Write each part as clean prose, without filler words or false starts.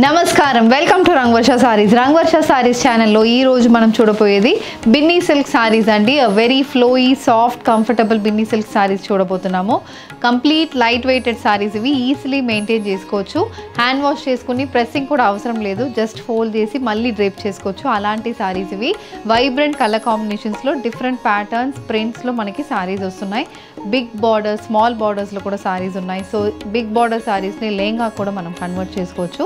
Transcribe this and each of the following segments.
నమస్కారం welcome to Rangavarsha saris. Rangavarsha saris ఛానల్లో ఈ రోజు మనం చూడబోయేది బిన్నీ సిల్క్ సారీస్ అండి. Very flowy soft comfortable Binny silk saris చూడబోతున్నాము. కంప్లీట్ లైట్ వెయిటెడ్ సారీస్ ఇవి. ఈజీలీ మెయింటైన్ చేసుకోవచ్చు. హ్యాండ్ వాష్ చేసుకుని ప్రెస్సింగ్ కూడా అవసరం లేదు. జస్ట్ ఫోల్డ్ చేసి మళ్ళీ డ్రేప్ చేసుకోవచ్చు. అలాంటి సారీస్ ఇవి. వైబ్రెంట్ కలర్ కాంబినేషన్స్లో డిఫరెంట్ ప్యాటర్న్స్ ప్రింట్స్లో మనకి సారీస్ వస్తున్నాయి. బిగ్ బార్డర్ స్మాల్ బార్డర్స్లో కూడా సారీస్ ఉన్నాయి. సో బిగ్ బార్డర్ సారీస్ని లెహంగా కూడా మనం కన్వర్ట్ చేసుకోవచ్చు.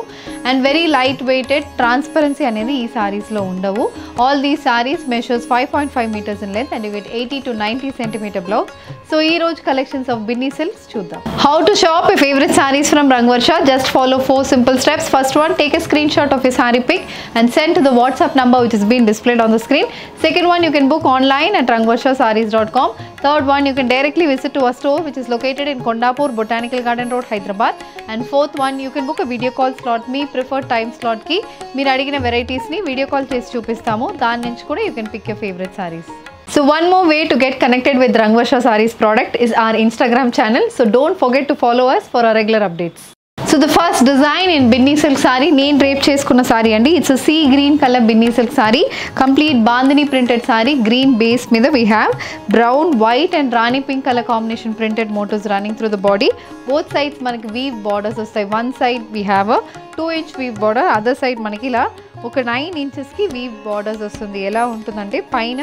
And very light weighted transparency అనేది ఈ సారీస్లో ఉండవు. All these saris measures 5.5 meters in length and you get 80 to 90 centimeter blouse. So ఈ రోజు కలెక్షన్స్ ఆఫ్ బిన్నీ సిల్క్స్ చూద్దాం. How to shop your favorite sarees from Rangvarsha? Just follow 4 simple steps. First one, take a screenshot of your saree pic and send to the WhatsApp number which is being displayed on the screen. Second one, you can book online at rangvarshasarees.com. Third one, you can directly visit to our store which is located in Kondapur, Botanical Garden Road, Hyderabad. And fourth one, you can book a video call slot. మీ preferred time స్లాట్కి మీరు అడిగిన వెరైటీస్ని video call చేసి చూపిస్తాము. దాని నుంచి కూడా you can pick your favourite saris. So one more way to get connected with Rangvarsha Sarees product is our Instagram channel. So don't forget to follow us for our regular updates. So the first design in Binni silk saree, నేను drape చేసుకున్న సారీ అండి. It's sea green colour Binni silk sari. Complete Bandhani printed sari. Green base మీద we have brown white and rani pink colour combination printed motifs running through the body. Both sides మనకి weave borders వస్తాయి. One side we have a 2 inch weave border. Other side మనకి ఇలా ఒక 9 inchesకి weave borders వస్తుంది. ఎలా ఉంటుందంటే పైన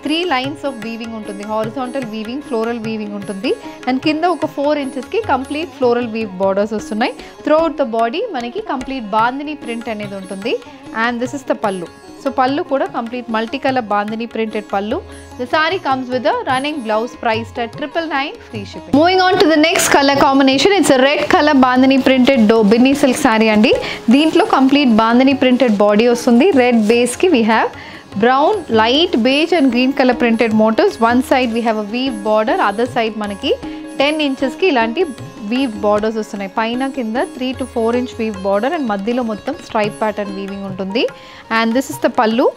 3 lines ఆఫ్ వీవింగ్ ఉంటుంది. హారిజాంటల్ వీవింగ్, ఫ్లోరల్ వీవింగ్ ఉంటుంది. అండ్ కింద ఒక 4 inchesకి కంప్లీట్ ఫ్లోరల్ వీవ్ బార్డర్స్ వస్తున్నాయి. త్రూఅవుట్ ద బాడీ మనకి కంప్లీట్ బాందిని ప్రింట్ అనేది ఉంటుంది. And this is the pallu. So పల్లు కూడా complete multi colour bandhani printed పల్లు. The saree comes with a running blouse priced at 999 free shipping. Moving on to the next color combination, it's a red color bandhani printed Binny silk saree అండి. దీంట్లో complete Bandhani printed body వస్తుంది. Red base కి we have brown, light beige and green color printed motifs. One side we have a weave border, other side మనకి 10 inchesకి ఇలాంటి weave borders వస్తున్నాయి. పైన కింద 3 to 4 inch weave border and మధ్యలో మొత్తం stripe pattern weaving ఉంటుంది. And this is the pallu.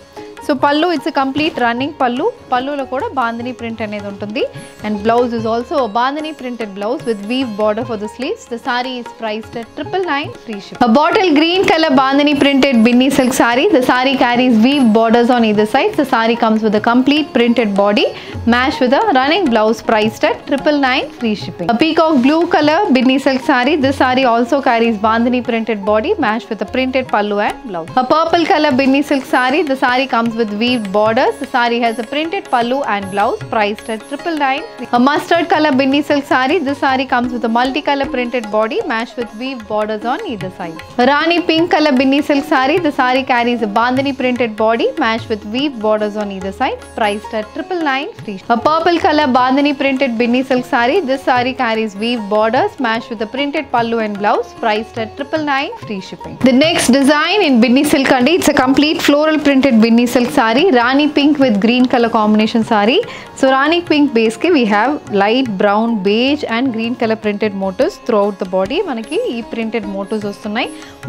So pallu it's complete running pallu. పల్లులో కూడా బాందిని ప్రింట్ అనేది ఉంటుంది. And blouse is also bandhani printed blouse with weave border for the sleeves. The sari is priced at 999 free shipping. A bottle green color bandhani printed binni silk saree. The saree carries weave borders on either side. The saree comes with a complete printed body matched with a running blouse priced at 999 free shipping. A peacock blue color binni silk saree. This saree also carries bandhani printed body matched with a printed pallu and blouse. A purple color binni silk saree. The saree comes with weaved borders. The saree has a printed pallu and blouse priced at 999 free. A mustard color binni silk saree. This saree comes with a multicolor printed body matched with weaved borders on either side. A rani pink color binni silk saree. The saree carries a bandhani printed body matched with weaved borders on either side priced at 999 free. A purple color bandhani printed binni silk saree. This saree carries weaved borders matched with a printed pallu and blouse priced at 999 free shipping. The next design in binni silk andi, it's a complete floral printed binni silk saree. Rani pink with green color combination saree. So Rani pink base ki we have light brown, beige and green color printed motifs throughout the body. Manaki ee printed motifs vastunnai.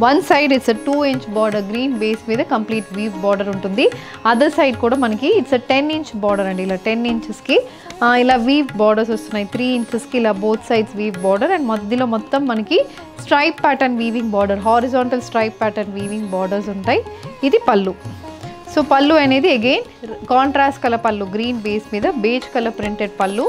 One side it's a 2 inch border, green base మీద complete weave border ఉంటుంది. Other side కూడా మనకి it's a 10 inch border అండి. ఇలా 10 inches కి ఇలా weave borders వస్తున్నాయి. 3 inches కి ఇలా both sides weave border and మధ్యలో మొత్తం మనకి stripe pattern weaving border, horizontal stripe pattern weaving borders ఉంటాయి. ఇది పల్లు. సో పల్లు అనేది again contrast colour pallu, green base మీద beige colour printed pallu.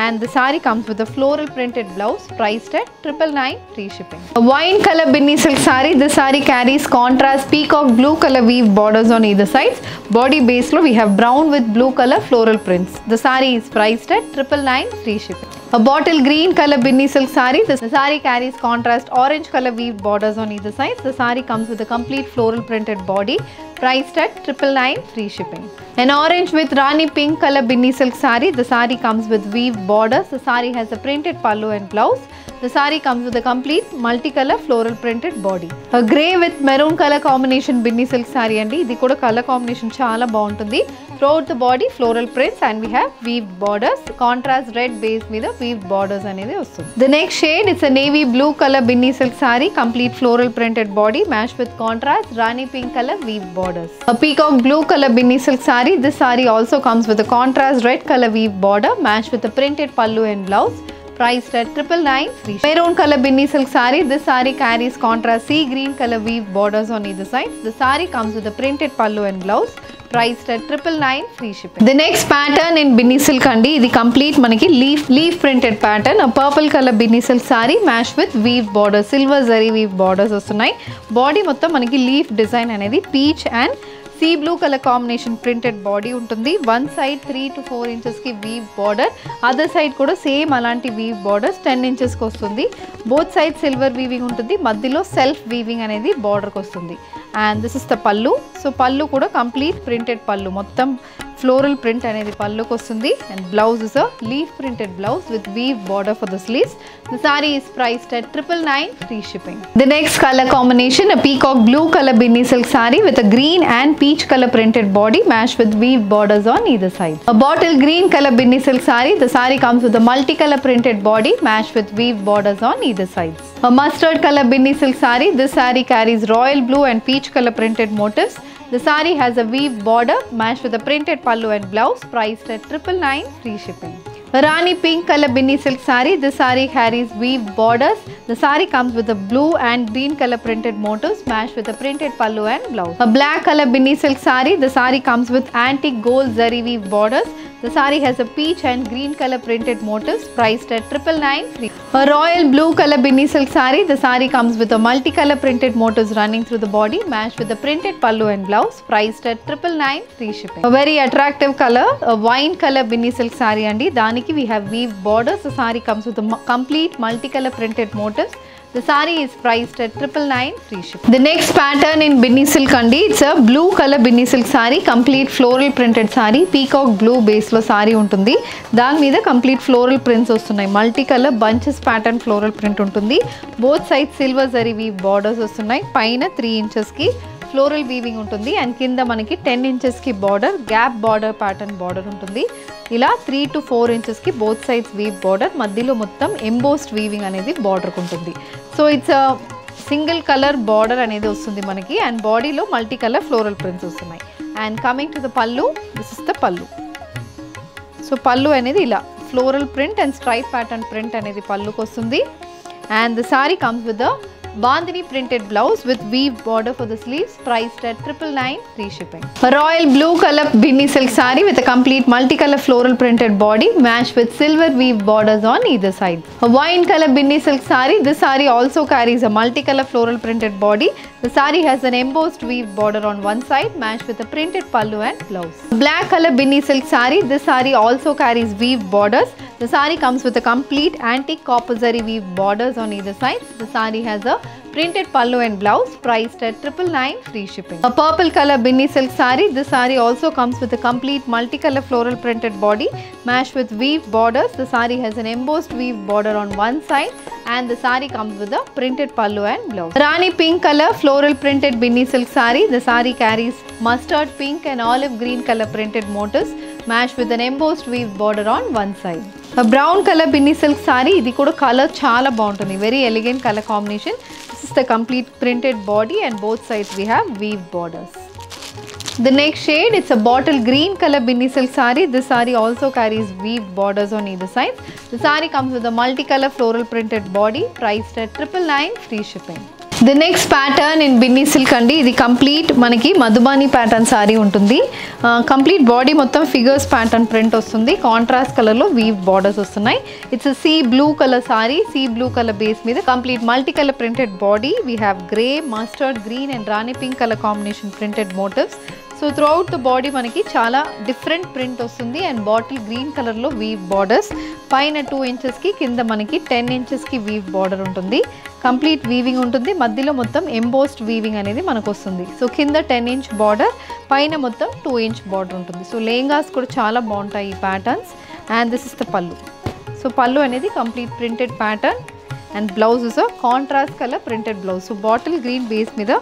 And the saree comes with a floral printed blouse priced at 999 free shipping. A wine color binni silk saree. This saree carries contrast peacock blue color weave borders on either sides. Body base lo we have brown with blue color floral prints. The saree is priced at 999 free shipping. A bottle green color binni silk saree. The saree carries contrast orange color weave borders on either side. The saree comes with a complete floral printed body priced at 999 free shipping. An orange with Rani pink color binni silk saree. The saree comes with weave borders. The saree has a printed pallu and blouse. The saree comes with a complete multicolor floral printed body. A grey with maroon color combination binni silk saree andi. Idi kuda color combination chaala baaguntundi. Throughout the body floral prints and we have weaved borders. Contrast red base meeda weaved borders anedi vastundi. The next shade, it's a navy blue color binni silk saree. Complete floral printed body matched with contrast Rani pink color weave borders. A peacock blue color binni silk saree. This saree also comes with a contrast red color weave border matched with a printed pallu and blouse priced at 999 free. Maroon color Binni silk saree. This saree carries contrast sea green color weave borders on either side. The saree comes with a printed pallu and blouse. Priced at 999 free shipping. The next pattern in Binni silk andi, idi complete manaki leaf printed pattern. A purple color Binni silk saree matched with weave borders, silver zari weave borders vastunnai. Body mottham manaki leaf design anedi peach and sea blue color combination printed body untundi. One side 3 to 4 inches ki weave border, other side kuda same alanti weave borders 10 inches ki vastundi. Both sides silver weaving untundi, maddilo self weaving anedi border ki vastundi. And this is the pallu. So pallu kuda complete printed pallu, mottam floral print anedi pallu kostundi, and blouse is a leaf printed blouse with weave border for the sleeves. The saree is priced at 999 free shipping. The next color combination, a peacock blue color Binni silk saree with a green and peach color printed body matched with weave borders on either side. A bottle green color Binni silk saree. The saree comes with a multicolor printed body matched with weave borders on either sides. A mustard color Binni silk saree. This saree carries royal blue and peach color printed motifs. The saree has a weave border matched with a printed pallu and blouse, priced at 999 free shipping. Rani pink color Binni silk saree. This saree carries weave borders. The saree comes with a blue and green color printed motifs matched with a printed pallu and blouse. A black color Binni silk saree. The saree comes with antique gold zari weave borders. The saree has a peach and green color printed motifs, priced at 999 free. A royal blue color Binni silk saree. The saree comes with a multicolor printed motifs running through the body matched with a printed pallu and blouse, priced at 999 free shipping. A very attractive color, a wine color Binni silk saree andi. Daniki we have weave borders. The saree comes with a complete multicolor printed motifs. The saree is priced at 999 free shipping. The next pattern in Binni silk andi, it's a blue color Binni silk saree, complete floral printed saree, peacock blue base lo saree untundi. Dani meeda complete floral prints vastunnai, multicolor bunches pattern floral print untundi. Both sides silver zari weave borders vastunnai. Paina 3 inches ki floral weaving ఉంటుంది, and కింద మనకి 10 inches కి border, gap border pattern border ఉంటుంది. ఇలా 3 to 4 inches కి both sides weave border, మధ్యలో మొత్తం embossed weaving అనేది బార్డర్కి ఉంటుంది. So it's single colour border అనేది వస్తుంది మనకి, అండ్ బాడీలో మల్టీ కలర్ ఫ్లోరల్ ప్రింట్స్ వస్తున్నాయి. అండ్ కమింగ్ టు ద పల్లు, this is the pallu. So pallu అనేది ఇలా floral print and stripe pattern print అనేది పల్లుకి వస్తుంది. And the sorry comes with the Bandhani printed blouse with weave border for the sleeves, priced at 999 free shipping. A royal blue color Binni silk saree with a complete multicolor floral printed body matched with silver weave borders on either side. A wine color Binni silk saree. This saree also carries a multicolor floral printed body. The saree has an embossed weave border on one side matched with a printed pallu and blouse. Black color Binni silk saree. This saree also carries weave borders. The saree comes with a complete antique copper zari weave borders on either side. The saree has a printed pallu and blouse, priced at 999 free shipping. A purple color Binni silk saree. This saree also comes with a complete multicolor floral printed body matched with weave borders. The saree has an embossed weave border on one side, and the saree comes with a printed pallu and blouse. Rani pink color floral printed Binni silk saree. The saree carries mustard pink and olive green color printed motifs matched with an embossed weave border on one side. A brown color Binni silk saree. Idi kuda color chaala baaguntundi, very elegant color combination. This is the complete printed body, and both sides we have weave borders. The next shade, it's a bottle green color Binni silk saree. This saree also carries weave borders on either side. The saree comes with a multicolor floral printed body, priced at 999 free shipping. The next pattern in Binni silk andi, ఇది complete మనకి Madhubani pattern sari ఉంటుంది. Complete body మొత్తం figures pattern print వస్తుంది, contrast colour లో weave borders వస్తున్నాయి. It's sea blue colour sari, sea blue colour base మీద complete multi colour printed body. We have grey, mustard green and rani pink colour combination printed motifs. So throughout the body మనకి చాలా different print వస్తుంది, and bottle green కలర్లో weave borders. పైన 2 inchesకి, కింద మనకి 10 inchesకి weave border ఉంటుంది. కంప్లీట్ వీవింగ్ ఉంటుంది, మధ్యలో మొత్తం ఎంబోస్డ్ వీవింగ్ అనేది మనకు వస్తుంది. సో కింద 10 inch బార్డర్, పైన మొత్తం 2 inch బార్డర్ ఉంటుంది. సో లెహంగాస్ కూడా చాలా బాగుంటాయి ఈ patterns. And this is the pallu. So pallu అనేది complete printed pattern, and blouse is a contrast colour printed blouse. So bottle green base మీద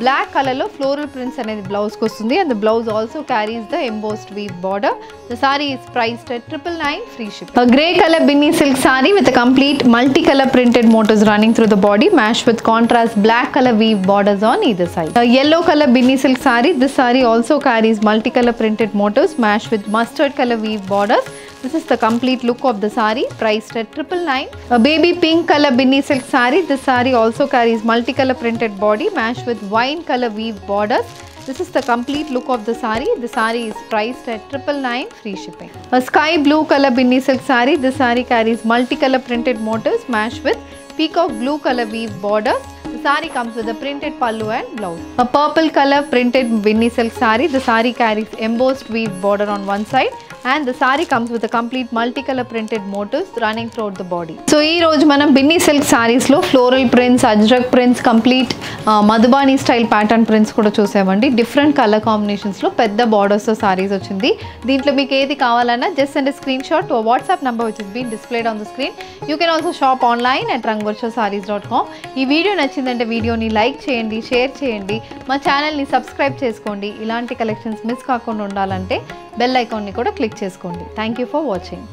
బ్లాక్ కలర్లో ఫ్లోరల్ ప్రింట్స్ అనేది బ్లౌజ్కి వస్తుంది and the blouse also carries the embossed weave border. The sari is priced at 999 free shipping. A grey color binny silk saree with a complete multicolor printed motifs running through the body, matched with contrast black color weave borders on either side. A yellow color binny silk saree. This saree also carries multicolor printed motifs matched with mustard color weave borders. This is the complete look of the saree, priced at 999. A baby pink color binny silk saree. This saree also carries multicolor printed body matched with wine color weave borders. This is the complete look of the saree. The saree is priced at 999 free shipping. A sky blue color binny silk saree. This saree carries multicolor printed motifs matched with peacock blue color weave borders. The saree comes with a printed pallu and blouse. A purple color printed binny silk saree. The saree carries embossed weave border on one side and the saree comes with a complete multicolor printed motifs running throughout the body. So ee roju manam binny silk sarees lo floral prints, ajrak prints, complete madhubani style pattern prints kuda chusavandi. Different color combinations lo pedda borders tho sarees ochindi. Deentlo meeku edi kavalana just send a screenshot to a WhatsApp number which is being displayed on the screen. You can also shop online at rangvarshasarees.com. Ee video nachindante video ni like cheyandi, share cheyandi, ma channel ni subscribe cheskondi. Ilanti collections miss kaakunda undalante bell icon ni kuda click చేసుకోండి. Thank you for watching.